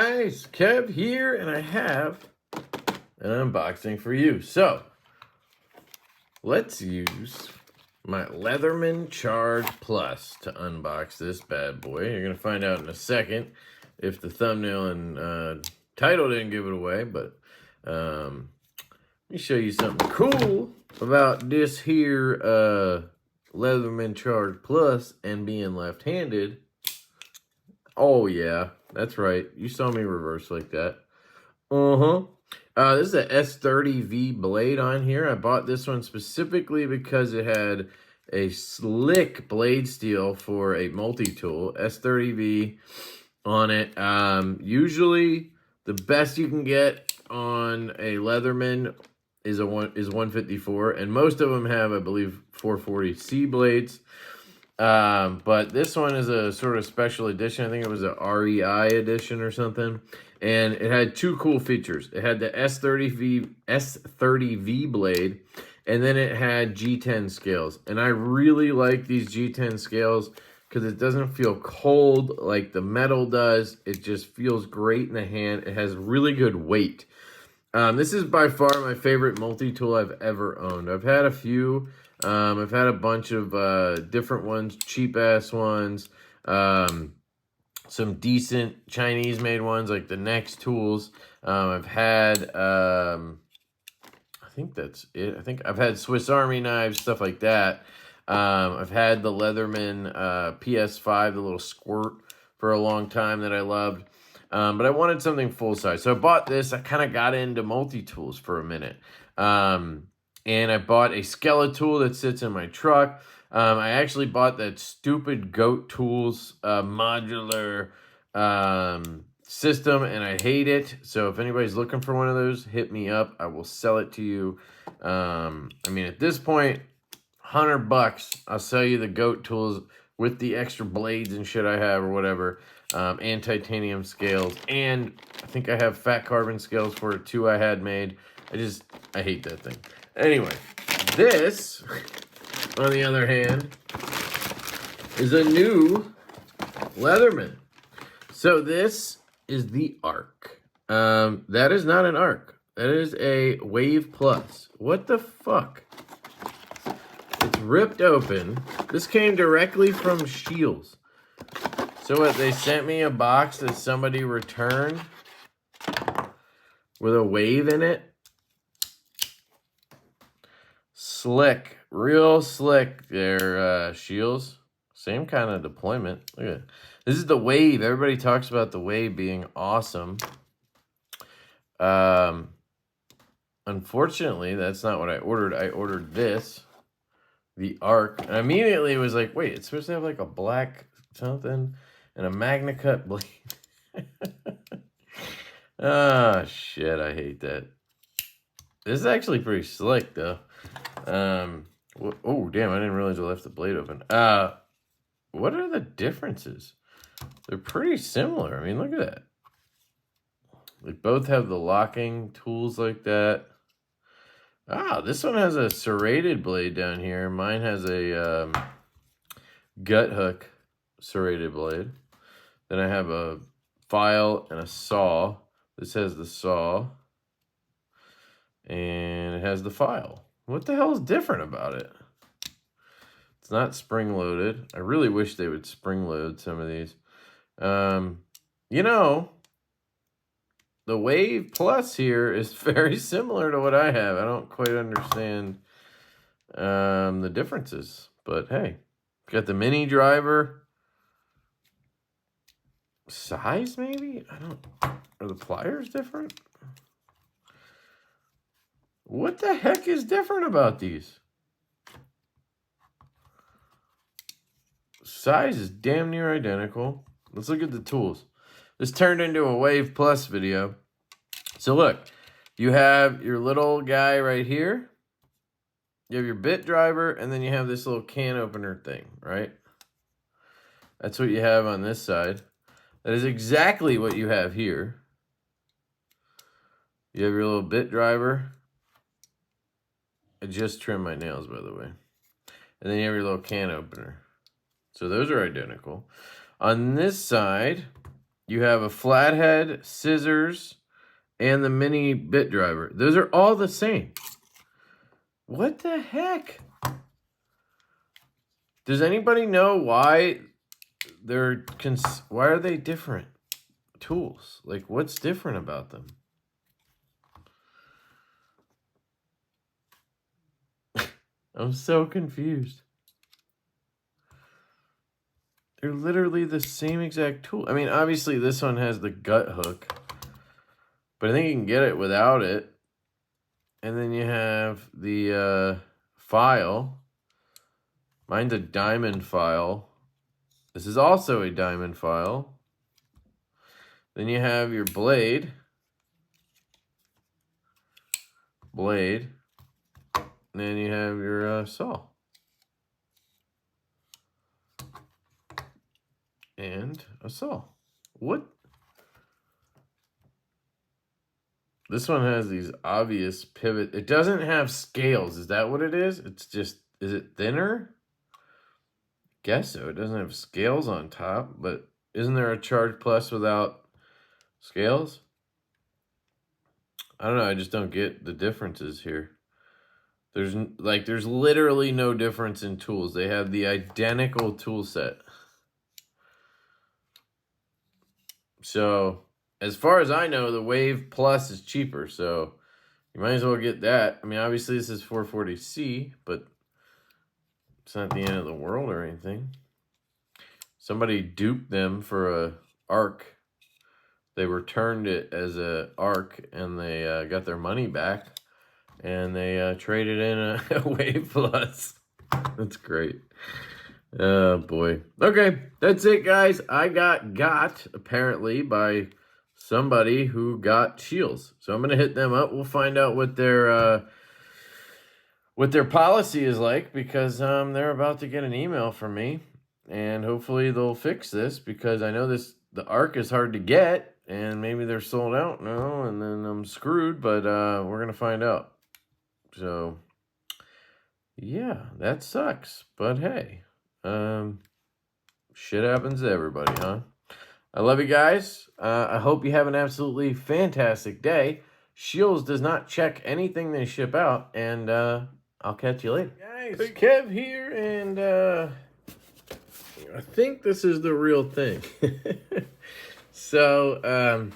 Guys, Kev here, and I have an unboxing for you. So, let's use my Leatherman Charge Plus to unbox this bad boy. You're going to find out in a second if the thumbnail and title didn't give it away, but let me show you something cool about this here Leatherman Charge Plus and being left-handed. Oh, yeah. That's right. You saw me reverse like that. This is a S30V blade on here. I bought this one specifically because it had a slick blade steel for a multi-tool. S30V on it. Usually, the best you can get on a Leatherman is 154, and most of them have, I believe, 440C blades. But this one is a sort of special edition. I think it was a REI edition or something. And it had two cool features. It had the S30V blade, and then it had G10 scales. And I really like these G10 scales because it doesn't feel cold like the metal does. It just feels great in the hand. It has really good weight. This is by far my favorite multi-tool I've ever owned. I've had a few. I've had a bunch of different ones, cheap-ass ones, some decent Chinese-made ones like the Next Tools. I've had, I think that's it. I think I've had Swiss Army knives, stuff like that. I've had the Leatherman PS5, the little squirt, for a long time that I loved. But I wanted something full-size. So I bought this. I kind of got into multi-tools for a minute. And I bought a Skeletool that sits in my truck. I actually bought that stupid Goat Tools modular system, and I hate it. So if anybody's looking for one of those, hit me up. I will sell it to you. I mean, at this point, $100. I'll sell you the Goat Tools with the extra blades and shit I have or whatever. And titanium scales. And I think I have fat carbon scales for it too I had made. I hate that thing. Anyway, this, on the other hand, is a new Leatherman. So this is the Arc. That is not an Arc. That is a Wave Plus. What the fuck? It's ripped open. This came directly from Shields. So what, they sent me a box that somebody returned with a wave in it? Slick, real slick there, Shields. Same kind of deployment. Look at it. This is the wave. Everybody talks about the wave being awesome. Unfortunately, that's not what I ordered. I ordered this, the Arc. And immediately it was like, wait, it's supposed to have like a black something and a Magna Cut blade. Oh, shit, I hate that. This is actually pretty slick, though. Oh, damn, I didn't realize I left the blade open. What are the differences? They're pretty similar. I mean, look at that. They both have the locking tools like that. Ah, this one has a serrated blade down here. Mine has a gut hook serrated blade. Then I have a file and a saw. This has the saw. And it has the file. What the hell is different about it? It's not spring-loaded. I really wish they would spring-load some of these. You know, the Wave Plus here is very similar to what I have. I don't quite understand the differences. But hey, got the mini driver. Size, maybe? Are the pliers different? What the heck is different about these? Size is damn near identical. Let's look at the tools. This turned into a Wave Plus video. So look, you have your little guy right here. You have your bit driver, and then you have this little can opener thing, right? That's what you have on this side. That is exactly what you have here. You have your little bit driver. I just trimmed my nails, by the way. And then you have your little can opener. So those are identical. On this side, You have a flathead, scissors, and the mini bit driver. Those are all the same. What the heck? Does anybody know why why are they different tools? Like, what's different about them? I'm so confused. They're literally the same exact tool. I mean, obviously this one has the gut hook, but I think you can get it without it. And then you have the file. Mine's a diamond file. This is also a diamond file. Then you have your blade. And then you have your saw. And a saw. What? This one has these obvious pivot. It doesn't have scales. Is that what it is? It's just, is it thinner? Guess so. It doesn't have scales on top, but isn't there a Charge Plus without scales? I don't know. I just don't get the differences here. There's literally no difference in tools. They have the identical tool set. So, as far as I know, the Wave Plus is cheaper, so you might as well get that. I mean, obviously this is 440C, but it's not the end of the world or anything. Somebody duped them for a Arc. They returned it as a Arc, and they got their money back, and they traded in a Wave Plus. That's great. Oh, boy. Okay, that's it, guys. I got apparently, by somebody who got Shields. So I'm going to hit them up. We'll find out what their policy is like, because they're about to get an email from me. And hopefully they'll fix this, because I know the Arc is hard to get, and maybe they're sold out now, and then I'm screwed, but we're going to find out. So, yeah, that sucks. But hey, shit happens to everybody, huh? I love you guys. I hope you have an absolutely fantastic day. Shields does not check anything they ship out, and I'll catch you later. Guys, Kev here, and I think this is the real thing. So,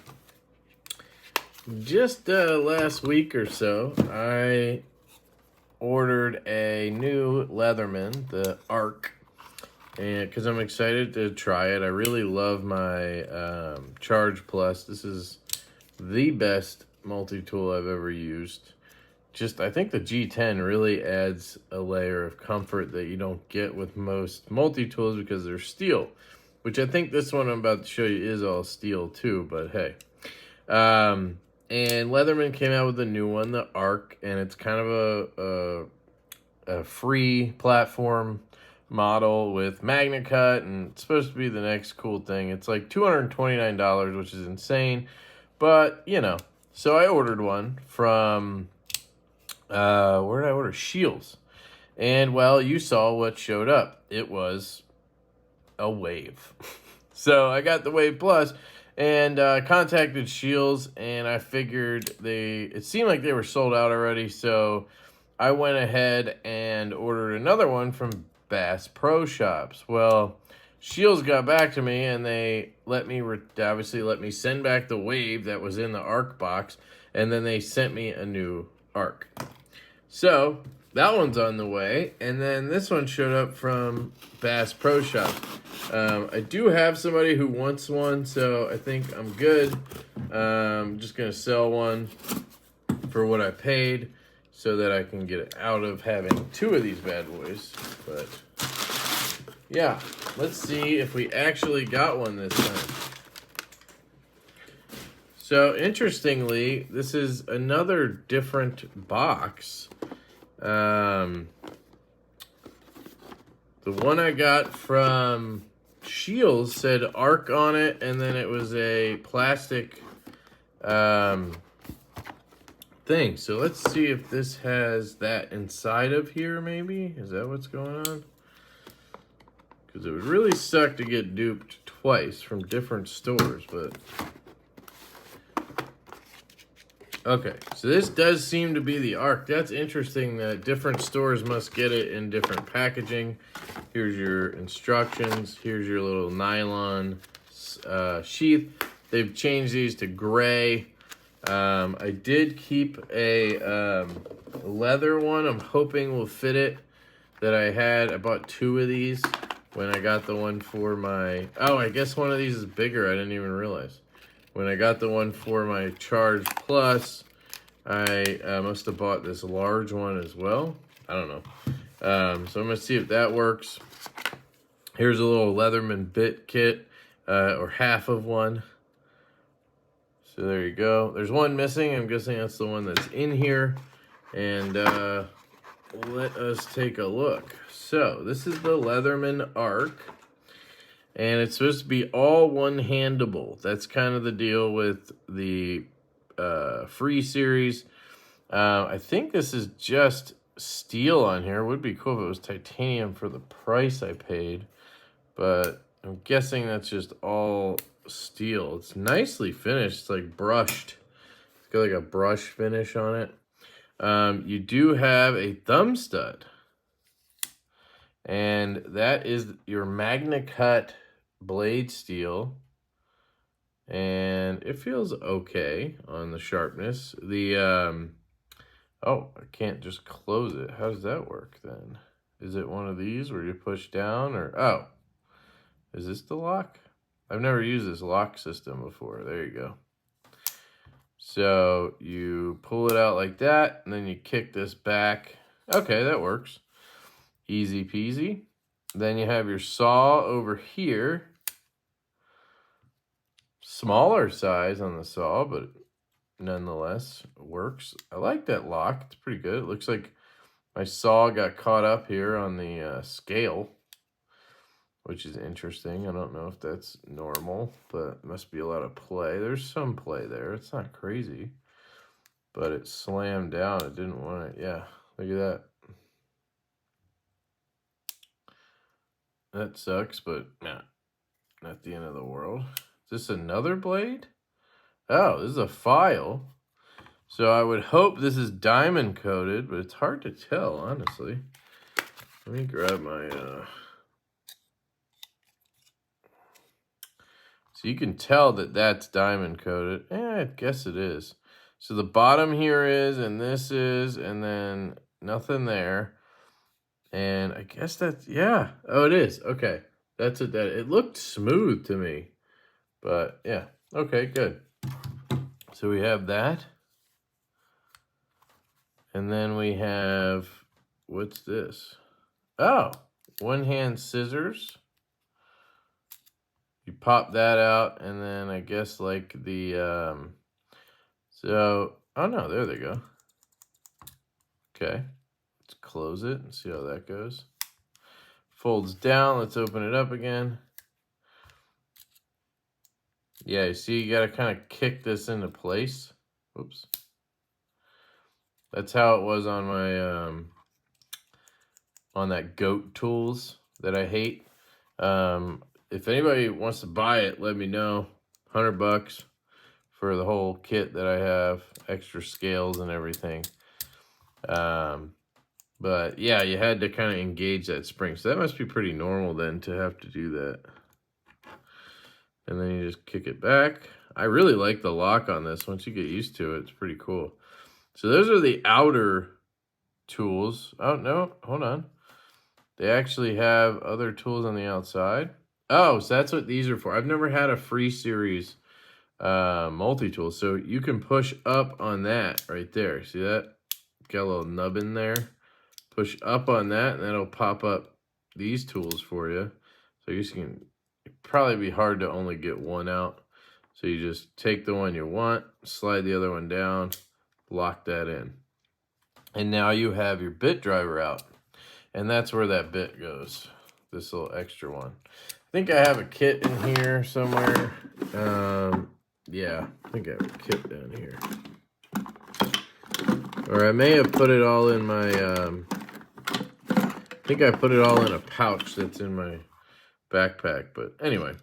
just last week or so, I ordered a new Leatherman, the Arc, and because I'm excited to try it. I really love my Charge Plus. This is the best multi-tool I've ever used. I think the G10 really adds a layer of comfort that you don't get with most multi-tools, because they're steel, which I think this one I'm about to show you is all steel too, but hey. And Leatherman came out with a new one, the Arc, and it's kind of a free platform model with Magna Cut, and it's supposed to be the next cool thing. It's like $229, which is insane, but you know. So I ordered one from where did I order? Shields. And well, you saw what showed up. It was a Wave. So I got the Wave Plus, and contacted Shields, and I figured it seemed like they were sold out already, so I went ahead and ordered another one from Bass Pro Shops. Well, Shields got back to me, and they obviously let me send back the Wave that was in the Arc box, and then they sent me a new Arc. So that one's on the way, and then this one showed up from Bass Pro Shops. I do have somebody who wants one, so I think I'm good. I'm just going to sell one for what I paid, so that I can get it out of having two of these bad boys. But yeah, let's see if we actually got one this time. So interestingly, this is another different box. The one I got from Shields said Arc on it, and then it was a plastic thing. So let's see if this has that inside of here, maybe. Is that what's going on? Because it would really suck to get duped twice from different stores, but okay, so this does seem to be the Arc. That's interesting that different stores must get it in different packaging. Here's your instructions. Here's your little nylon sheath. They've changed these to gray. I did keep a leather one. I'm hoping will fit it that I had. I bought 2 of these when I got the one for my... Oh, I guess one of these is bigger. I didn't even realize. When I got the one for my Charge Plus, I must have bought this large one as well. I don't know. So I'm going to see if that works. Here's a little Leatherman bit kit, or half of one. So there you go. There's one missing. I'm guessing that's the one that's in here. And let us take a look. So this is the Leatherman Arc. And it's supposed to be all one-handable. That's kind of the deal with the free series. I think this is just steel on here. It would be cool if it was titanium for the price I paid. But I'm guessing that's just all steel. It's nicely finished. It's like brushed. It's got like a brush finish on it. You do have a thumb stud. And that is your Magna Cut blade steel, and it feels okay on the sharpness. The oh, I can't just close it. How does that work then? Is it one of these where you push down, or oh, is this the lock? I've never used this lock system before. There you go. So you pull it out like that, and then you kick this back. Okay, that works. Easy peasy. Then you have your saw over here. Smaller size on the saw, but nonetheless works. I like that lock. It's pretty good. It looks like my saw got caught up here on the scale, which is interesting. I don't know if that's normal, but it must be a lot of play. There's some play there. It's not crazy, but it slammed down. It didn't want to. Yeah, look at that. That sucks, but nah, not the end of the world. Is this another blade? Oh, this is a file. So I would hope this is diamond coated, but it's hard to tell, honestly. Let me grab my... So you can tell that that's diamond coated. I guess it is. So the bottom here is, and this is, and then nothing there. And I guess that's, yeah. Oh, it is. Okay. That's it. It looked smooth to me. But, yeah. Okay, good. So we have that. And then we have, what's this? Oh, one-hand scissors. You pop that out, and then I guess like the, so, oh no, there they go. Okay. Close it and see how that goes. Folds down. Let's open it up again. Yeah, you see, you got to kind of kick this into place. Oops. That's how it was on my on that goat tools that I hate. If anybody wants to buy it, let me know. $100 for the whole kit that I have, extra scales and everything. But yeah, you had to kind of engage that spring. So that must be pretty normal then to have to do that. And then you just kick it back. I really like the lock on this. Once you get used to it, it's pretty cool. So those are the outer tools. Oh, no, hold on. They actually have other tools on the outside. Oh, so that's what these are for. I've never had a free series multi-tool. So you can push up on that right there. See that? Got a little nub in there. Push up on that, and that'll pop up these tools for you. So you can, it'd probably be hard to only get one out. So you just take the one you want, slide the other one down, lock that in. And now you have your bit driver out. And that's where that bit goes, this little extra one. I think I have a kit in here somewhere. Yeah, I think I have a kit down here. Or I may have put it all in my, I think I put it all in a pouch that's in my backpack. But anyway,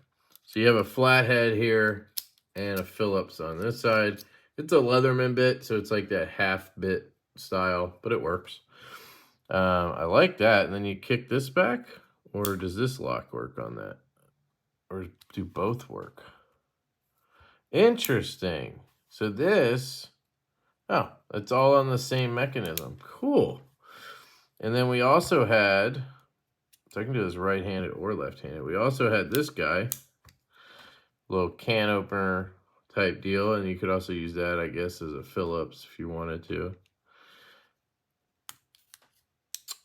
So you have a flathead here and a Phillips on this side. It's a Leatherman bit, so it's like that half bit style, but it works. I like that. And then you kick this back, or does this lock work on that? Or do both work? Interesting. So this, oh, it's all on the same mechanism. Cool. And then we also had, so I can do this right-handed or left-handed. We also had this guy, little can opener type deal, and you could also use that, I guess, as a Phillips if you wanted to.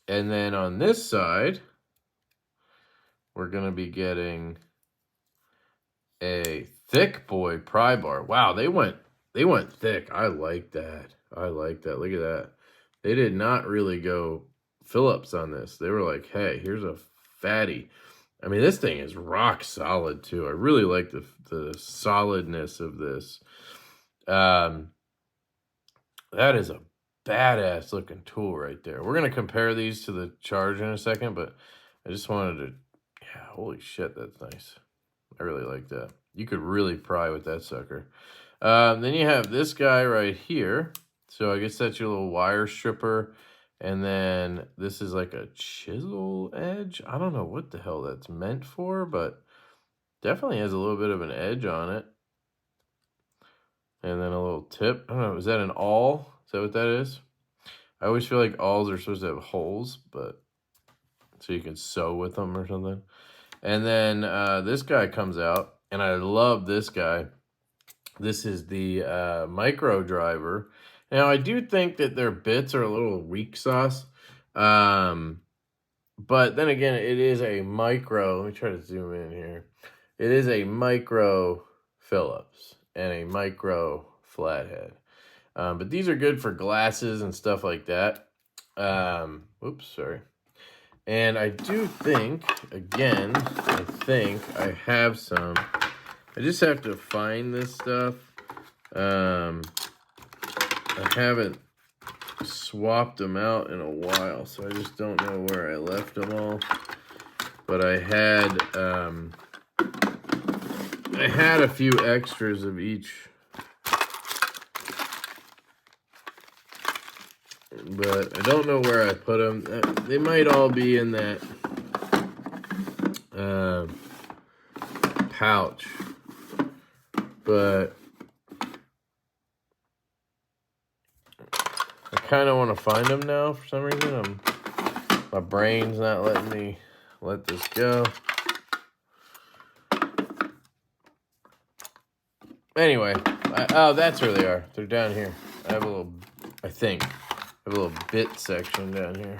And then on this side, we're going to be getting a thick boy pry bar. Wow, they went thick. I like that. I like that. Look at that. They did not really go Phillips on this. They were like, hey, here's a fatty. I mean, this thing is rock solid too. I really like the solidness of this. That is a badass looking tool right there. We're going to compare these to the Charge in a second, but I just wanted to, yeah, holy shit, that's nice. I really like that. You could really pry with that sucker. Then you have this guy right here. So I guess that's your little wire stripper. And then this is like a chisel edge. I don't know what the hell that's meant for, but definitely has a little bit of an edge on it. And then a little tip. I don't know, is that an awl? Is that what that is? I always feel like awls are supposed to have holes, but so you can sew with them or something. And then this guy comes out, and I love this guy. This is the micro driver. Now, I do think that their bits are a little weak sauce. But then again, it is a micro. Let me try to zoom in here. It is a micro Phillips and a micro flathead. But these are good for glasses and stuff like that. Oops, sorry. And I do think, again, I have some. I just have to find this stuff. I haven't swapped them out in a while, so I just don't know where I left them all. But I had a few extras of each. But I don't know where I put them. They might all be in that pouch. But I kind of want to find them now for some reason. My brain's not letting me let this go. Anyway, oh, that's where they are. They're down here. I have a little, I think, I have a little bit section down here.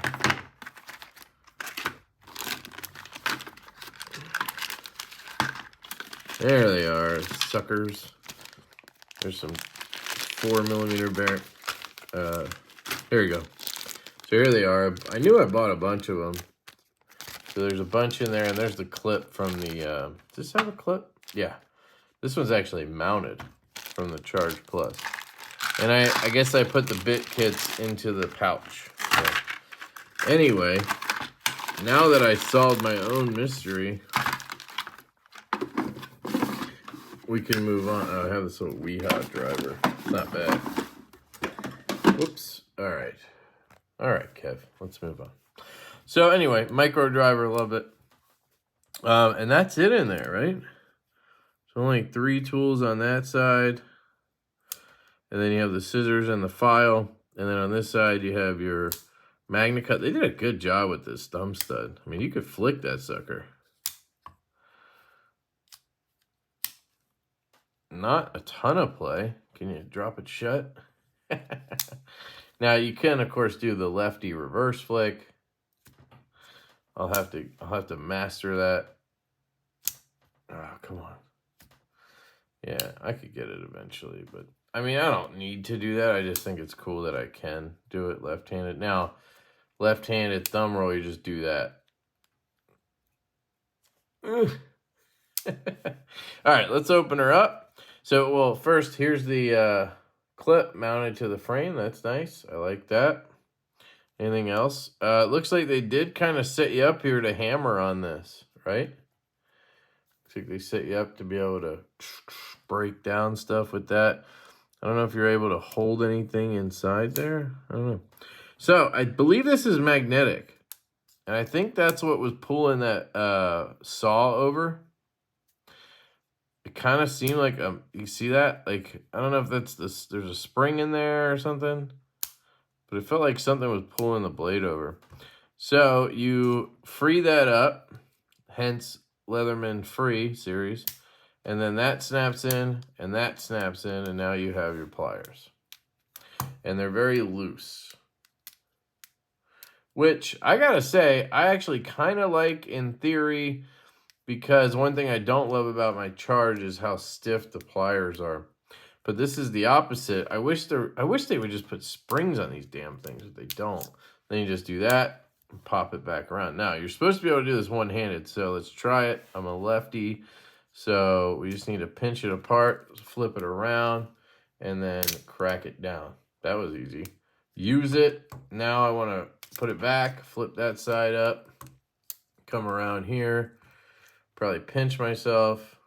There they are, suckers. There's some 4mm bearing. Here we go. So here they are. I knew I bought a bunch of them. So there's a bunch in there, and there's the clip from the, does this have a clip? Yeah. This one's actually mounted from the Charge Plus. And I guess I put the bit kits into the pouch. So anyway, now that I solved my own mystery, we can move on. Oh, I have this little Weehot driver. It's not bad. Whoops. All right. All right, Kev. Let's move on. So anyway, micro driver, love it. And that's it in there, right? So only 3 tools on that side. And then you have the scissors and the file. And then on this side, you have your magnet cut. They did a good job with this thumb stud. I mean, you could flick that sucker. Not a ton of play. Can you drop it shut? Now you can, of course, do the lefty reverse flick. I'll have to master that. Oh, come on. Yeah, I could get it eventually, but I mean, I don't need to do that. I just think it's cool that I can do it left-handed. Now, left-handed thumb roll, you just do that. All right, let's open her up. So, well, first, here's the clip mounted to the frame. That's nice. I like that. Anything else? It looks like they did kind of set you up here to hammer on this, right? like they set you up to be able to break down stuff with that. I don't know if you're able to hold anything inside there. I don't know. So I believe this is magnetic. And I think that's what was pulling that saw over. It kind of seemed like, you see that? Like, I don't know if that's this, there's a spring in there or something. But it felt like something was pulling the blade over. So you free that up, hence Leatherman Free series. And then that snaps in, and that snaps in, and now you have your pliers. And they're very loose. Which, I gotta say, I actually kind of like in theory, because one thing I don't love about my charge is how stiff the pliers are. But this is the opposite. I wish they would just put springs on these damn things, but they don't. Then you just do that and pop it back around. Now, you're supposed to be able to do this one-handed, so let's try it. I'm a lefty, so we just need to pinch it apart, flip it around, and then crack it down. That was easy. Use it. Now I want to put it back, flip that side up, come around here, probably pinch myself.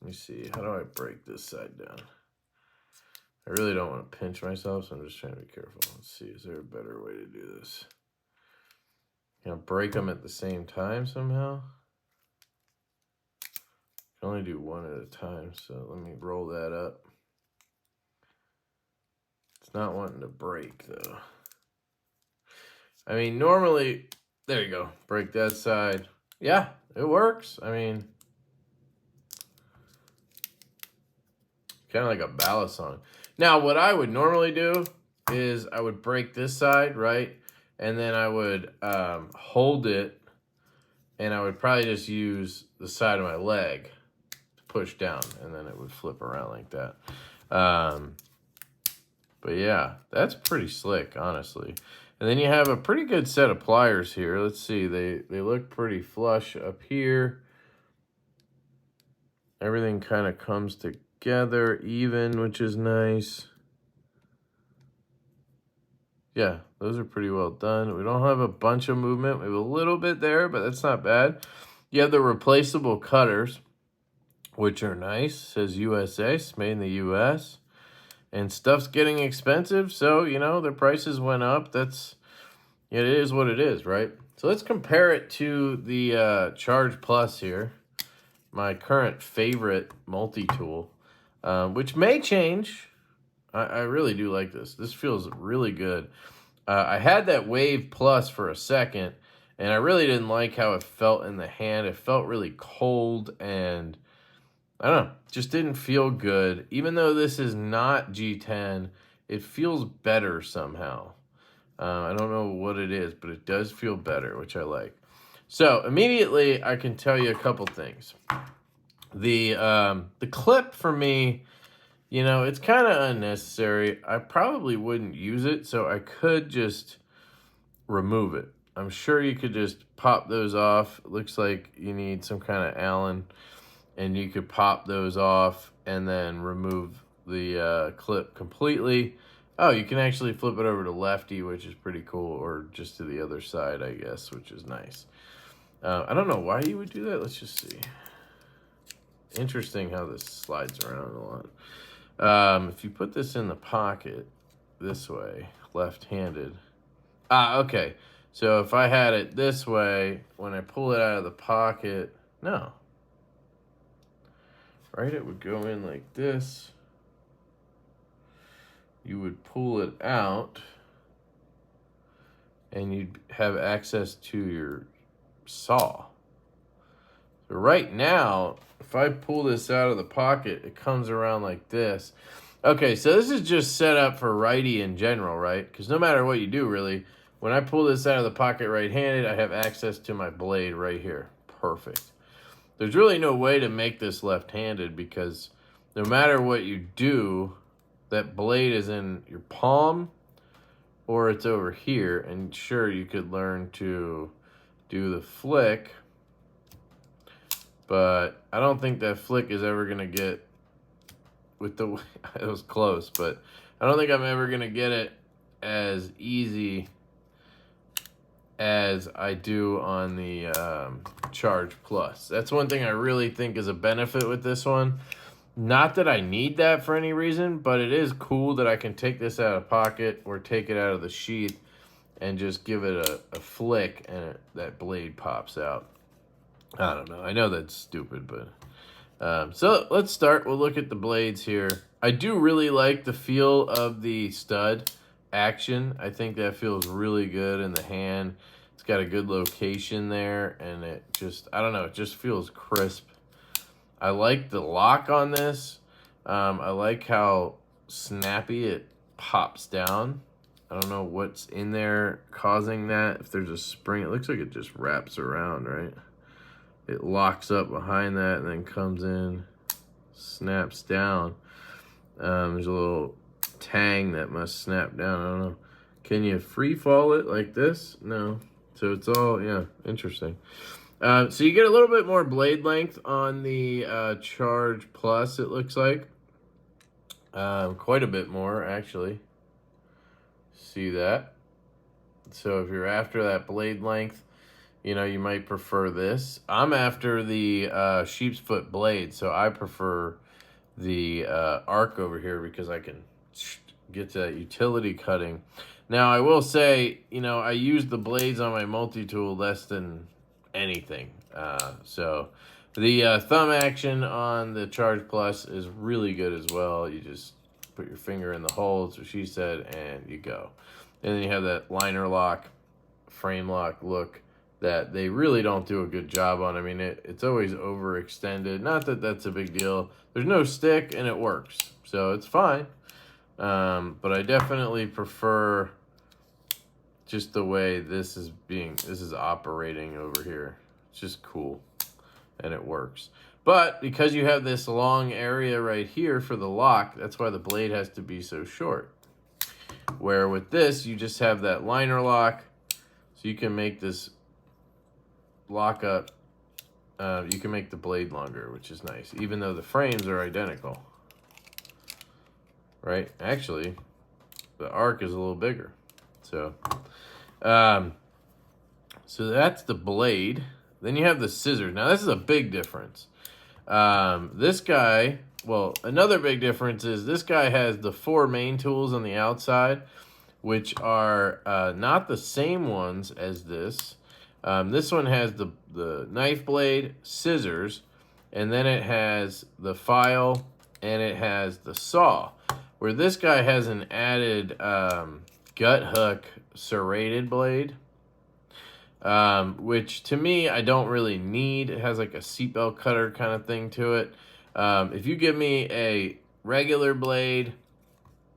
Let me see, how do I break this side down? I really don't want to pinch myself, so I'm just trying to be careful. Let's see, is there a better way to do this? You know, break them at the same time somehow? I can only do one at a time, so let me roll that up. It's not wanting to break, though. I mean, normally, there you go, break that side. Yeah, it works. I mean, kind of like a ballad song. Now, what I would normally do is I would break this side, right? And then I would hold it, and I would probably just use the side of my leg to push down, and then it would flip around like that. But yeah, that's pretty slick, honestly. And then you have a pretty good set of pliers here. Let's see, they look pretty flush up here. Everything kind of comes together even, which is nice. Yeah, those are pretty well done. We don't have a bunch of movement. We have a little bit there, but that's not bad. You have the replaceable cutters, which are nice. It says USA, it's made in the US. And stuff's getting expensive, so, you know, the prices went up. It is what it is, right? So let's compare it to the Charge Plus here, my current favorite multi-tool, which may change. I really do like this. This feels really good. I had that Wave Plus for a second, and I really didn't like how it felt in the hand. It felt really cold, and I don't know, just didn't feel good. Even though this is not G10, it feels better somehow. I don't know what it is, but it does feel better, which I like. So immediately, I can tell you a couple things. The clip for me, you know, it's kind of unnecessary. I probably wouldn't use it, so I could just remove it. I'm sure you could just pop those off. It looks like you need some kind of Allen, and you could pop those off and then remove the clip completely. Oh, you can actually flip it over to lefty, which is pretty cool, or just to the other side, I guess, which is nice. I don't know why you would do that. Let's just see. Interesting how this slides around a lot. If you put this in the pocket this way, left-handed. Okay. So if I had it this way, when I pull it out of the pocket, no. Right? It would go in like this. You would pull it out, and you'd have access to your saw. So right now, if I pull this out of the pocket, it comes around like this. Okay, so this is just set up for righty in general, right? Because no matter what you do, really, when I pull this out of the pocket right-handed, I have access to my blade right here. Perfect. There's really no way to make this left-handed because no matter what you do, that blade is in your palm or it's over here. And sure, you could learn to do the flick, but I don't think that flick is ever going to get with the, it was close, but I don't think I'm ever going to get it as easy as I do on the Charge Plus. That's one thing I really think is a benefit with this one. Not that I need that for any reason, but it is cool that I can take this out of pocket or take it out of the sheath and just give it a flick and that blade pops out. I don't know. I know that's stupid, but... so let's start. We'll look at the blades here. I do really like the feel of the stud action. I think that feels really good in the hand. It's got a good location there, and it just, I don't know, it just feels crisp. I like the lock on this. I like how snappy it pops down. I don't know what's in there causing that. If there's a spring, it looks like it just wraps around, right? It locks up behind that and then comes in, snaps down. There's a little tang that must snap down. I don't know. Can you free fall it like this? No. So it's all, yeah, interesting. So you get a little bit more blade length on the Charge Plus, it looks like. Quite a bit more, actually. See that? So if you're after that blade length, you know, you might prefer this. I'm after the sheep's foot blade, so I prefer the Arc over here because I can get to that utility cutting. Now, I will say, you know, I use the blades on my multi-tool less than anything. So the thumb action on the Charge Plus is really good as well. You just put your finger in the hole, that's what she said, and you go. And then you have that liner lock, frame lock look that they really don't do a good job on. I mean, it's always overextended. Not that that's a big deal. There's no stick, and it works. So it's fine. But I definitely prefer just the way this is operating over here. It's just cool, and it works. But because you have this long area right here for the lock, that's why the blade has to be so short. Where with this, you just have that liner lock, so you can make this lock up. You can make the blade longer, which is nice, even though the frames are identical. Right? Actually, the Arc is a little bigger. So, so that's the blade. Then you have the scissors. Now, this is a big difference. This guy, well, another big difference is this guy has the 4 main tools on the outside, which are not the same ones as this. This one has the knife blade, scissors, and then it has the file, and it has the saw. Where this guy has an added gut hook serrated blade, which to me I don't really need. It has like a seatbelt cutter kind of thing to it. If you give me a regular blade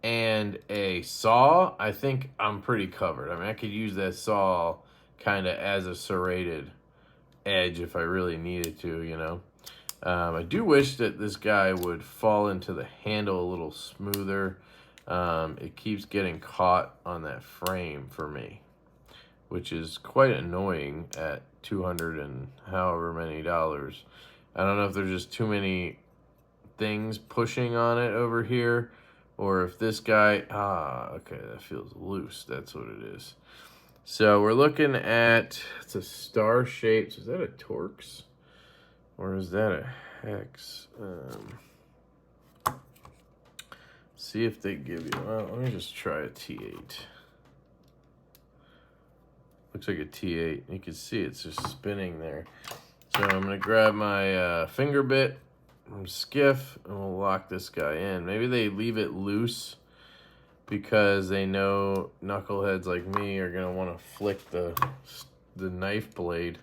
and a saw, I think I'm pretty covered. I mean, I could use that saw kind of as a serrated edge if I really needed to, you know. I do wish that this guy would fall into the handle a little smoother. It keeps getting caught on that frame for me, which is quite annoying at $200 and however many dollars. I don't know if there's just too many things pushing on it over here, or if this guy, okay, that feels loose. That's what it is. So we're looking at, it's a star shape. So is that a Torx? Or is that a Hex? See if they give you, well, let me just try a T8. Looks like a T8. You can see it's just spinning there. So I'm gonna grab my finger bit from Skiff and we'll lock this guy in. Maybe they leave it loose because they know knuckleheads like me are gonna wanna flick the knife blade.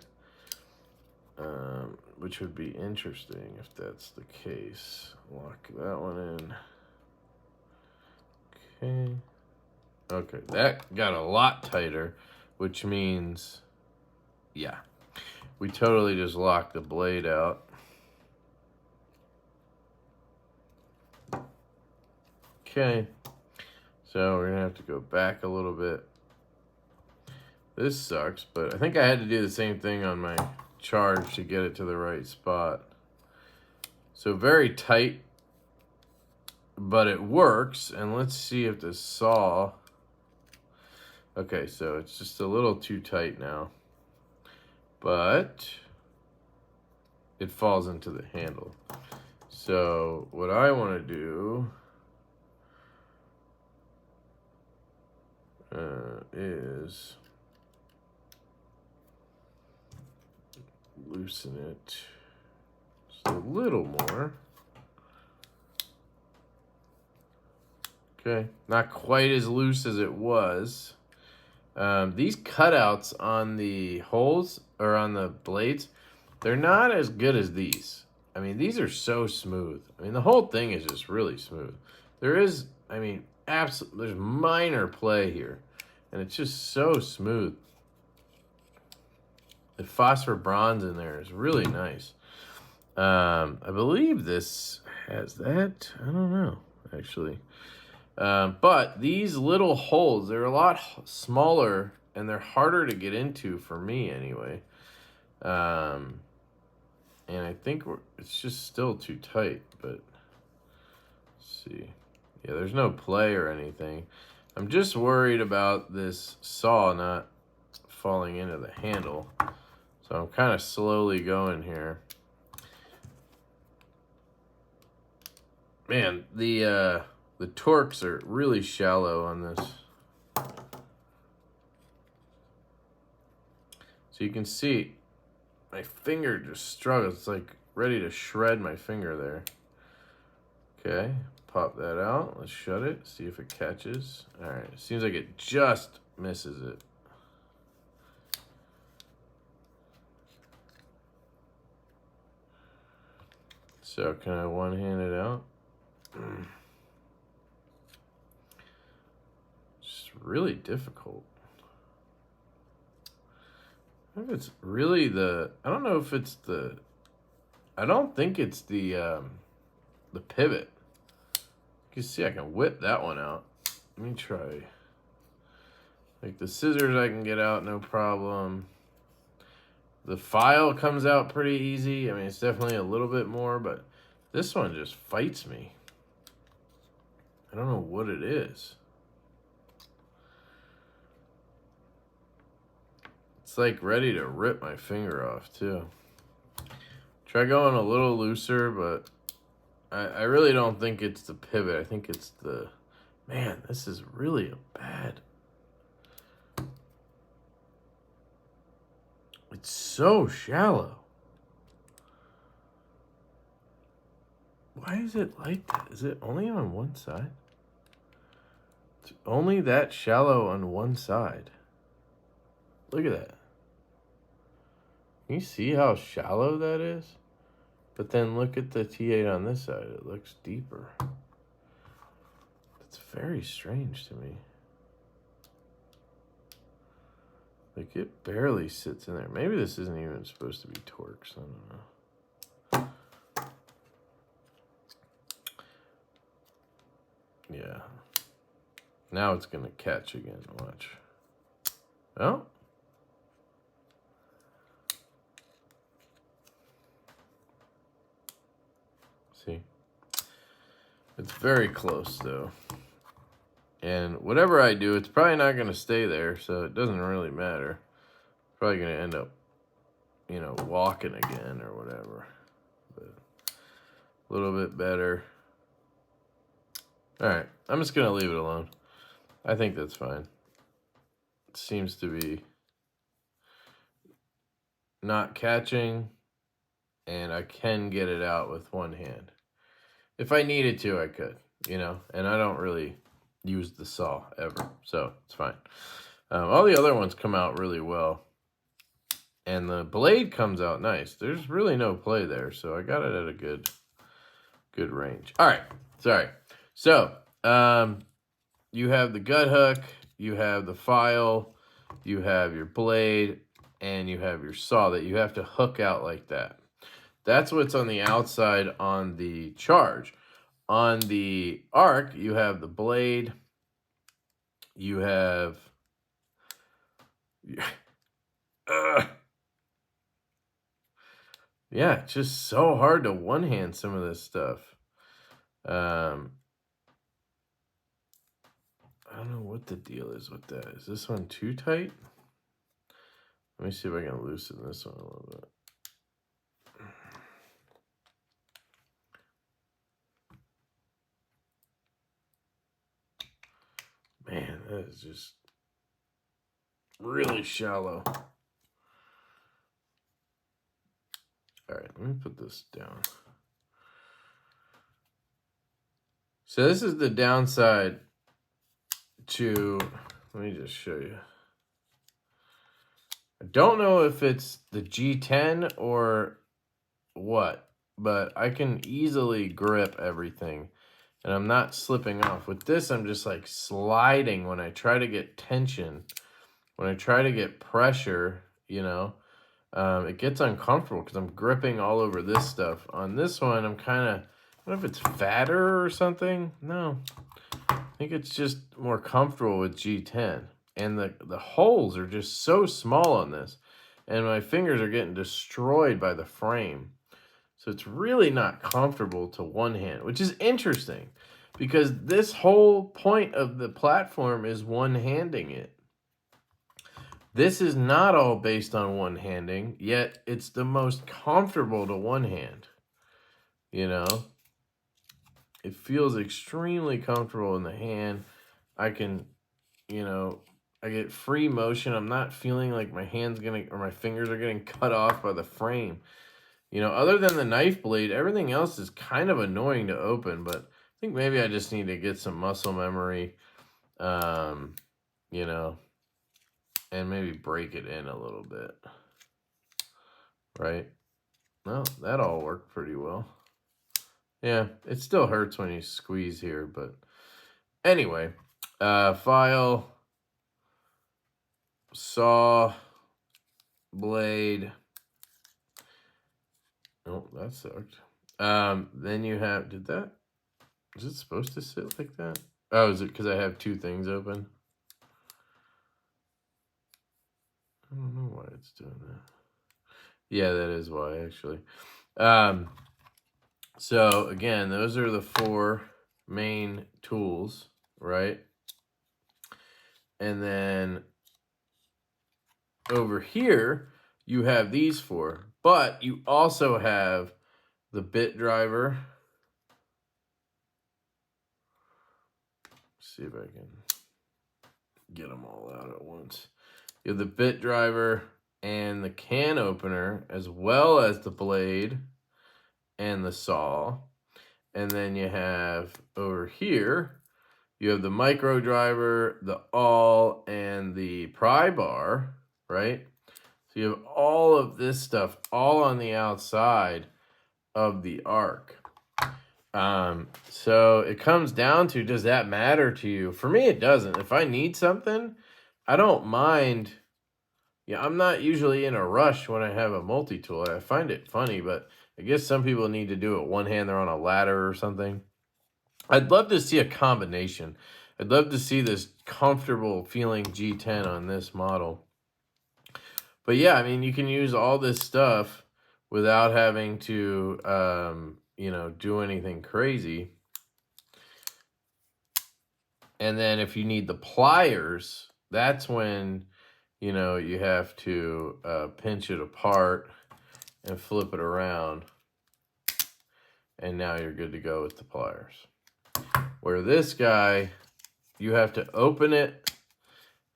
Which would be interesting if that's the case. Lock that one in. Okay. Okay, that got a lot tighter, which means, yeah, we totally just locked the blade out. Okay, so we're gonna have to go back a little bit. This sucks, but I think I had to do the same thing on my Charge to get it to the right spot. So very tight, but it works. And let's see if the saw, Okay, so it's just a little too tight now. But it falls into the handle. So what I want to do is loosen it just a little more. Okay, not quite as loose as it was. These cutouts on the holes, or on the blades, they're not as good as these. I mean, these are so smooth. I mean, the whole thing is just really smooth. There is, I mean, there's minor play here, and it's just so smooth. The phosphor bronze in there is really nice. I believe this has that. I don't know, actually. But these little holes, they're a lot smaller, and they're harder to get into for me anyway. And I think it's just still too tight, but let's see. Yeah, there's no play or anything. I'm just worried about this saw not falling into the handle. So I'm kind of slowly going here. Man, the torques are really shallow on this. So you can see my finger just struggles. It's like ready to shred my finger there. Okay, pop that out. Let's shut it, see if it catches. All right, seems like it just misses it. So can I one-hand it out? It's really difficult. I think it's really I don't know if it's I don't think it's the pivot. You can see I can whip that one out. Let me try. Like the scissors I can get out, no problem. The file comes out pretty easy. I mean, it's definitely a little bit more, but this one just fights me. I don't know what it is. It's like ready to rip my finger off too. Try going a little looser, but I really don't think it's the pivot. I think it's the, man, this is really bad. It's so shallow. Why is it like that? Is it only on one side? It's only that shallow on one side. Look at that. Can you see how shallow that is? But then look at the T8 on this side. It looks deeper. That's very strange to me. Like it barely sits in there. Maybe this isn't even supposed to be torqued. I don't know. Yeah. Now it's going to catch again. Watch. Oh. See? It's very close though. And whatever I do, it's probably not going to stay there, so it doesn't really matter. Probably going to end up, you know, walking again or whatever. But a little bit better. All right, I'm just going to leave it alone. I think that's fine. It seems to be not catching, and I can get it out with one hand. If I needed to, I could, you know, and I don't really use the saw ever, so it's fine. All the other ones come out really well, and the blade comes out nice. There's really no play there, so I got it at a good range. All right, sorry. So you have the gut hook, you have the file, you have your blade, and you have your saw that you have to hook out like that. That's what's on the outside on the Charge. On the Arc, you have the blade, you have yeah, it's just so hard to one-hand some of this stuff. I don't know what the deal is with that. Is this one too tight? Let me see if I can loosen this one a little bit. Man, that is just really shallow. All right, let me put this down. So this is the downside to, let me just show you. I don't know if it's the G10 or what, but I can easily grip everything and I'm not slipping off. With this, I'm just like sliding when I try to get tension, when I try to get pressure, you know, it gets uncomfortable because I'm gripping all over this stuff. On this one, I'm kind of, I don't know if it's fatter or something. No, I think it's just more comfortable with G10. And the holes are just so small on this. And my fingers are getting destroyed by the frame. So it's really not comfortable to one hand, which is interesting. Because this whole point of the platform is one-handing it. This is not all based on one-handing, yet it's the most comfortable to one hand. You know? It feels extremely comfortable in the hand. I can, you know, I get free motion. I'm not feeling like my hands or my fingers are getting cut off by the frame. You know, other than the knife blade, everything else is kind of annoying to open, but I think maybe I just need to get some muscle memory, you know, and maybe break it in a little bit, right? Well, that all worked pretty well. Yeah, it still hurts when you squeeze here, but anyway, file, saw, blade. Oh, that sucked. Then you have, is it supposed to sit like that? Oh, is it because I have two things open? I don't know why it's doing that. Yeah, that is why, actually. So, again, those are the four main tools, right? And then over here, you have these four. But you also have the bit driver. Let's see if I can get them all out at once. You have the bit driver and the can opener, as well as the blade and the saw. And then you have over here, you have the micro driver, the awl, and the pry bar, right? So you have all of this stuff all on the outside of the arc. So it comes down to, does that matter to you? For me, it doesn't. If I need something, I don't mind. Yeah, I'm not usually in a rush when I have a multi-tool. I find it funny, but I guess some people need to do it one hand. They're on a ladder or something. I'd love to see a combination. I'd love to see this comfortable feeling G10 on this model. But yeah, I mean, you can use all this stuff without having to, you know, do anything crazy. And then if you need the pliers, that's when, you know, you have to pinch it apart and flip it around. And now you're good to go with the pliers. Where this guy, you have to open it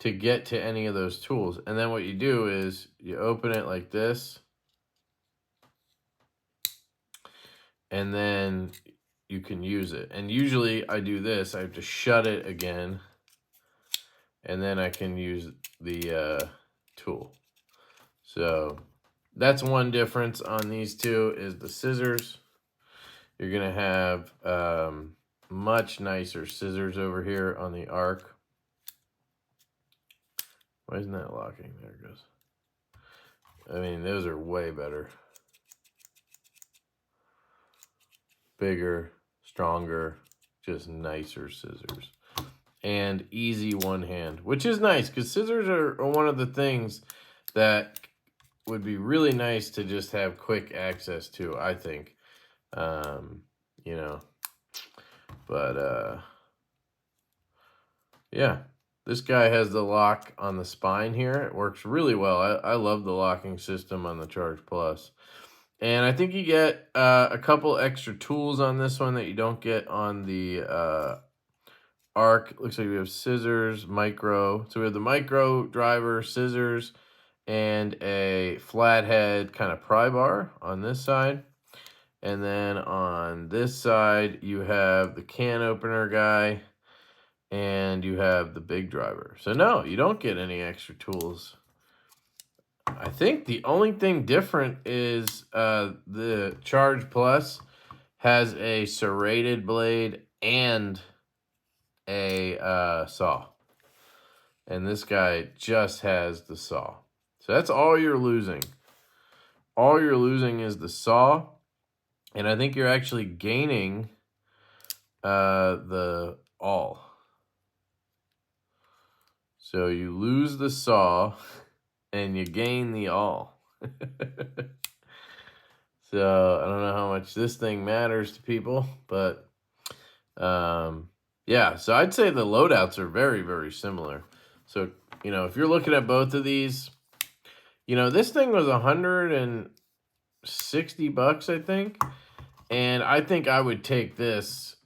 to get to any of those tools. And then what you do is you open it like this. And then you can use it. And usually I do this. I have to shut it again. And then I can use the tool. So that's one difference on these two is the scissors. You're going to have much nicer scissors over here on the arc. Why isn't that locking? There it goes. I mean, those are way better. Bigger, stronger, just nicer scissors. And easy one hand, which is nice because scissors are one of the things that would be really nice to just have quick access to, I think. You know, but Yeah, this guy has the lock on the spine here. It works really well. I love the locking system on the Charge Plus. And I think you get a couple extra tools on this one that you don't get on the Arc. Looks like we have scissors, micro. So we have the micro driver, scissors, and a flathead kind of pry bar on this side. And then on this side, you have the can opener guy, and you have the big driver. So no, you don't get any extra tools. I think the only thing different is the Charge Plus has a serrated blade and a saw. And this guy just has the saw. So that's all you're losing. All you're losing is the saw. And I think you're actually gaining the awl. So you lose the saw and you gain the awl. So I don't know how much this thing matters to people, but yeah, so I'd say the loadouts are very, very similar. So, you know, if you're looking at both of these, you know, this thing was $160, I think. And I think I would take this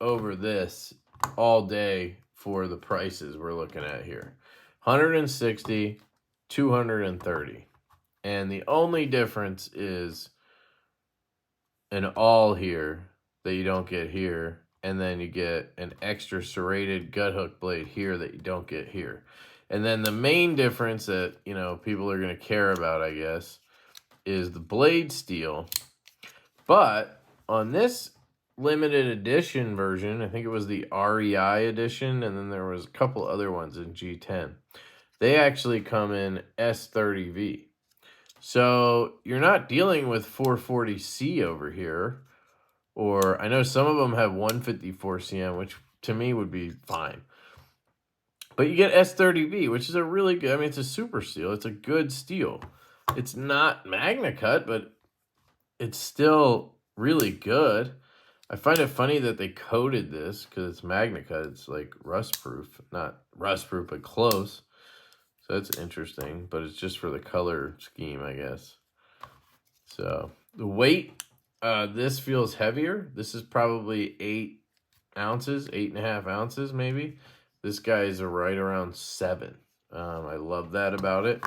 over this all day for the prices we're looking at here. 160, 230. And the only difference is an awl here that you don't get here, and then you get an extra serrated gut hook blade here that you don't get here. And then the main difference that, you know, people are going to care about, I guess, is the blade steel. But on this limited edition version, I think it was the REI edition, and then there was a couple other ones in G10. They actually come in S30V. So you're not dealing with 440C over here, or I know some of them have 154 CM, which to me would be fine. But you get S30V, which is a really good, I mean, it's a super steel. It's a good steel. It's not Magna Cut, but it's still really good. I find it funny that they coated this because it's Magna Cut. It's like rust proof, not rust proof, but close. So that's interesting, but it's just for the color scheme, I guess. So the weight, this feels heavier. This is probably 8 ounces, 8.5 ounces maybe. This guy is right around 7. I love that about it.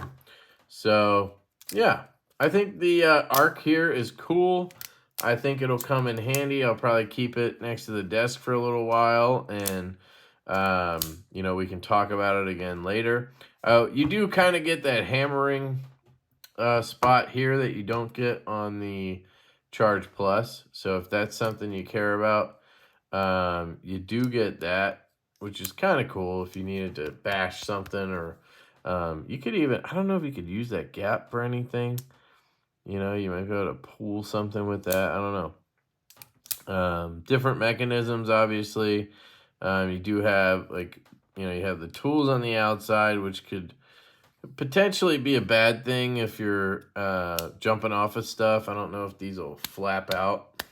So yeah, I think the Arc here is cool. I think it'll come in handy. I'll probably keep it next to the desk for a little while, and you know, we can talk about it again later. You do kind of get that hammering spot here that you don't get on the Charge Plus. So if that's something you care about, you do get that, which is kind of cool if you needed to bash something, or you could even, I don't know if you could use that gap for anything. You know, you might be able to pull something with that. I don't know. Different mechanisms, obviously. You do have, like, you know, you have the tools on the outside, which could potentially be a bad thing if you're jumping off of stuff. I don't know if these will flap out.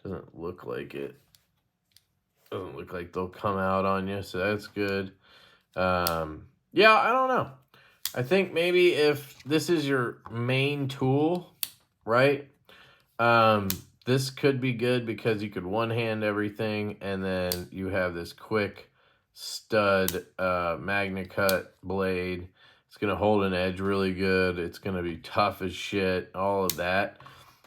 Doesn't look like it. Doesn't look like they'll come out on you, so that's good. Yeah, I don't know. I think maybe if this is your main tool, right? This could be good because you could one-hand everything, and then you have this quick stud Magna Cut blade. It's going to hold an edge really good. It's going to be tough as shit, all of that.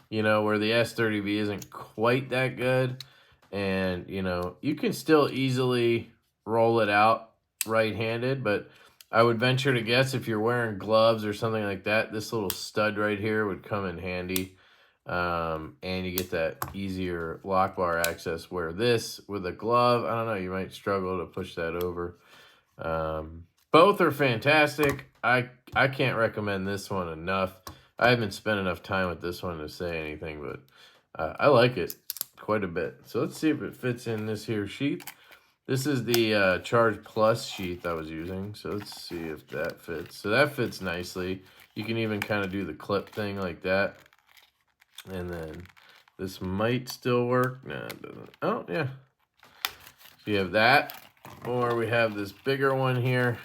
You know, where the S30V isn't quite that good. And, you know, you can still easily roll it out right-handed, but I would venture to guess if you're wearing gloves or something like that, this little stud right here would come in handy. And you get that easier lock bar access, where this with a glove, I don't know, you might struggle to push that over. Both are fantastic. I can't recommend this one enough. I haven't spent enough time with this one to say anything, but I like it quite a bit. So let's see if it fits in this here sheath. This is the Charge Plus sheath I was using, so let's see if that fits. So that fits nicely. You can even kind of do the clip thing like that. And then this might still work. No, it doesn't. Oh, yeah. So you have that. Or we have this bigger one here,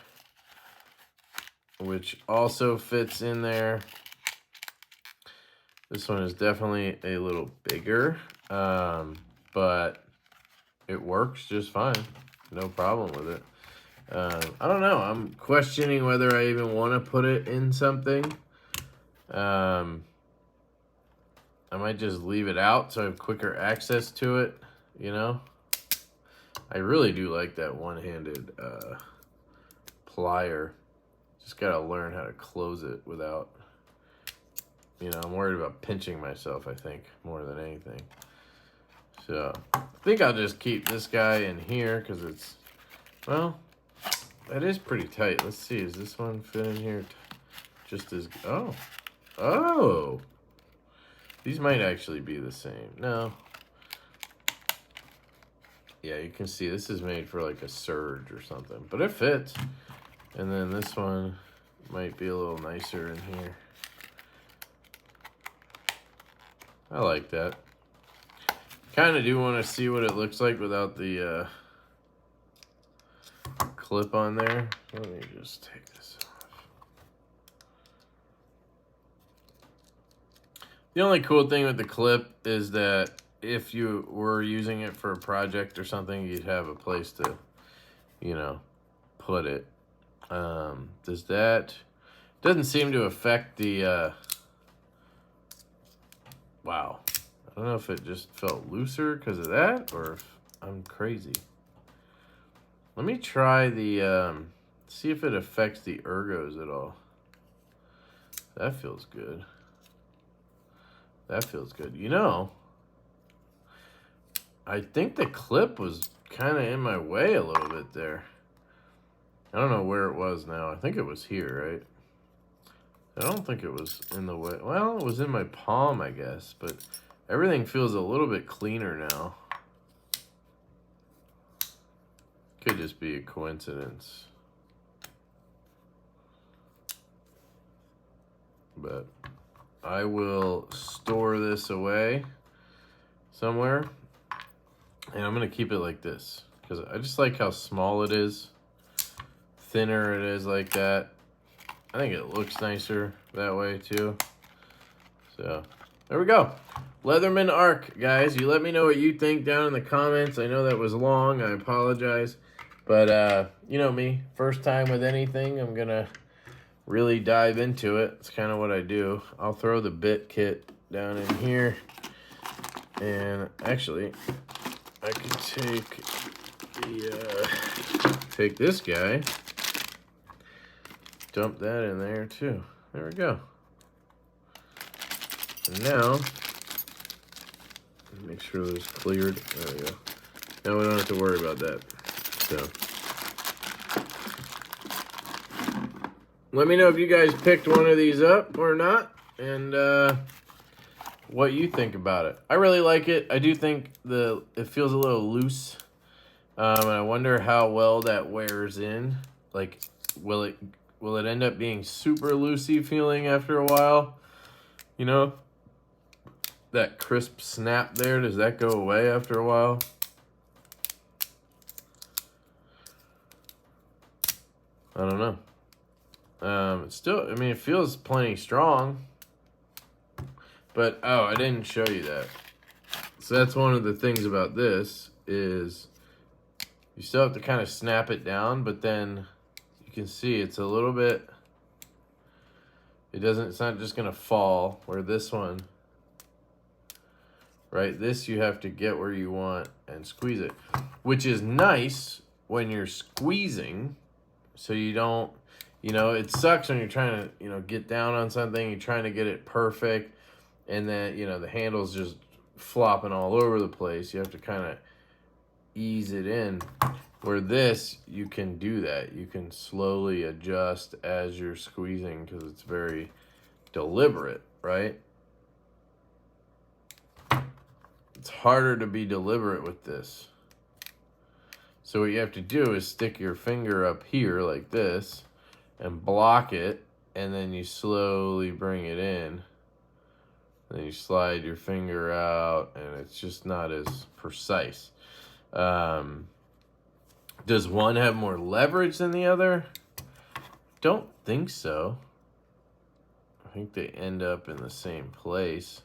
which also fits in there. This one is definitely a little bigger, but it works just fine. No problem with it. I don't know. I'm questioning whether I even want to put it in something. I might just leave it out so I have quicker access to it, you know? I really do like that one-handed plier. Just gotta learn how to close it without, you know, I'm worried about pinching myself, I think, more than anything. So, I think I'll just keep this guy in here because it's, well, that is pretty tight. Let's see, does this one fit in here just as, oh. These might actually be the same. No. Yeah, you can see this is made for like a surge or something, but it fits. And then this one might be a little nicer in here. I like that. Kind of do want to see what it looks like without the clip on there. Let me just take this off. The only cool thing with the clip is that if you were using it for a project or something, you'd have a place to, you know, put it. Does that, doesn't seem to affect the, wow. I don't know if it just felt looser because of that or if I'm crazy. Let me try the, see if it affects the ergos at all. That feels good. That feels good. You know, I think the clip was kind of in my way a little bit there. I don't know where it was now. I think it was here, right? I don't think it was in the way. Well, it was in my palm, I guess, but everything feels a little bit cleaner now. Could just be a coincidence. But I will store this away somewhere. And I'm going to keep it like this because I just like how small it is. Thinner it is like that. I think it looks nicer that way too. So there we go. Leatherman Arc, guys. You let me know what you think down in the comments. I know that was long. I apologize. But you know me, first time with anything, I'm going to really dive into it. It's kind of what I do. I'll throw the bit kit down in here. And actually, I can take this guy, dump that in there too. There we go. And now, make sure this cleared. There we go. Now we don't have to worry about that. So, let me know if you guys picked one of these up or not, and what you think about it. I really like it. I do think it feels a little loose, and I wonder how well that wears in. Like, will it end up being super loosey feeling after a while? You know, that crisp snap there, does that go away after a while? I don't know. It's still, I mean, it feels plenty strong. But, oh, I didn't show you that. So that's one of the things about this is you still have to kind of snap it down, but then you can see it's a little bit, it's not just going to fall, where this one, right, this you have to get where you want and squeeze it, which is nice when you're squeezing, so you don't, you know, it sucks when you're trying to, you know, get down on something, you're trying to get it perfect, and then, you know, the handle's just flopping all over the place. You have to kind of ease it in. Where this, you can do that. You can slowly adjust as you're squeezing because it's very deliberate, right? It's harder to be deliberate with this. So what you have to do is stick your finger up here like this and block it, and then you slowly bring it in. Then you slide your finger out, and it's just not as precise. Does one have more leverage than the other? Don't think so. I think they end up in the same place.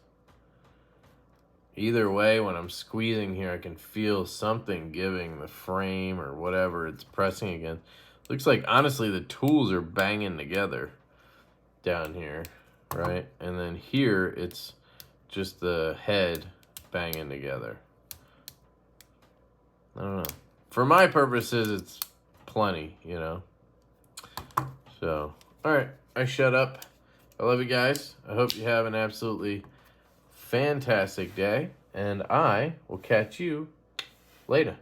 Either way, when I'm squeezing here, I can feel something giving the frame or whatever it's pressing against. Looks like, honestly, the tools are banging together down here, right? And then here, it's just the head banging together. I don't know. For my purposes, it's plenty, you know? So, all right, I shut up. I love you guys. I hope you have an absolutely fantastic day, and I will catch you later.